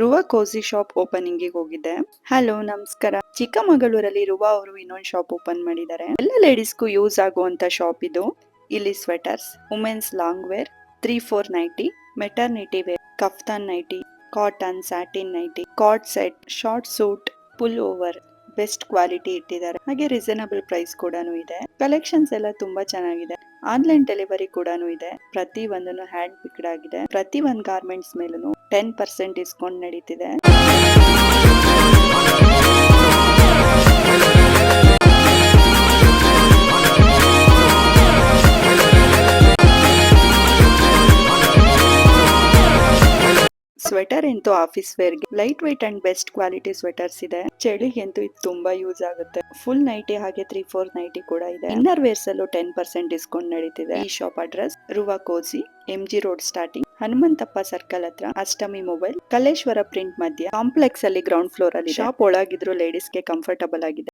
ರುವ ಕೋಸಿ shop opening ಗೆ ಹೋಗಿದ್ದೆ. Hello ನಮಸ್ಕಾರ. ಚಿಕ್ಕಮಗಳೂರಲ್ಲಿ ರುವ ಅವರು ಇನ್ನೊಂದು ಶಾಪ್ ಓಪನ್ ಮಾಡಿದ್ದಾರೆ. ಎಲ್ಲ ಲೇಡೀಸ್ಗೂ ಯೂಸ್ ಆಗುವಂತ ಶಾಪ್ ಇದು. ಇಲ್ಲಿ sweaters, women's long wear, 3-4 nighty, maternity wear, kaftan nighty, cotton, satin nighty, co-ord set, short suit, pullover, best quality ಇಟ್ಟಿದ್ದಾರೆ. ಹಾಗೆ ರೀಸನಬಲ್ ಪ್ರೈಸ್ ಕೂಡ ಇದೆ. ಕಲೆಕ್ಷನ್ಸ್ ಎಲ್ಲ ತುಂಬಾ ಚೆನ್ನಾಗಿದೆ. ಆನ್ಲೈನ್ ಡೆಲಿವರಿ ಕೂಡ ಇದೆ. ಪ್ರತಿ ಒಂದನ್ನು ಹ್ಯಾಂಡ್ ಪಿಕ್ಡ್ ಆಗಿದೆ. ಪ್ರತಿ ಒಂದು ಗಾರ್ಮೆಂಟ್ಸ್ ಮೇಲೂ 10% ಡಿಸ್ಕೌಂಟ್ ನಡೀತಿದೆ. ಸ್ವೆಟರ್ ಅಂತೂ ಆಫೀಸ್ ವೇರ್ ಗೆ light weight and best quality sweaters ಇದೆ. ಚಳಿಗಂತೂ ಇದು ತುಂಬಾ ಯೂಸ್ ಆಗುತ್ತೆ. ಫುಲ್ ನೈಟಿ ಹಾಗೆ 3-4 ನೈಟಿ ಕೂಡ ಇದೆ. ಇನ್ನರ್ ವೇರ್ಸ್ ಅಲ್ಲೂ 10% ಡಿಸ್ಕೌಂಟ್ ನಡೀತಿದೆ. ಈ ಶಾಪ್ ಅಡ್ರೆಸ್ ರುವ ಕೋಸಿ, MG road starting, Hanumanthappa circle ಹತ್ರ, ಅಷ್ಟಮಿ ಮೊಬೈಲ್, ಕಲೇಶ್ವರ ಪ್ರಿಂಟ್ ಮಧ್ಯ, ಕಾಂಪ್ಲೆಕ್ಸ್ ಅಲ್ಲಿ ಗ್ರೌಂಡ್ ಫ್ಲೋರ್ ಅಲ್ಲಿ. ಶಾಪ್ ಒಳಗಿದ್ರು ಲೇಡೀಸ್ ಗೆ ಕಂಫರ್ಟಬಲ್ ಆಗಿದೆ.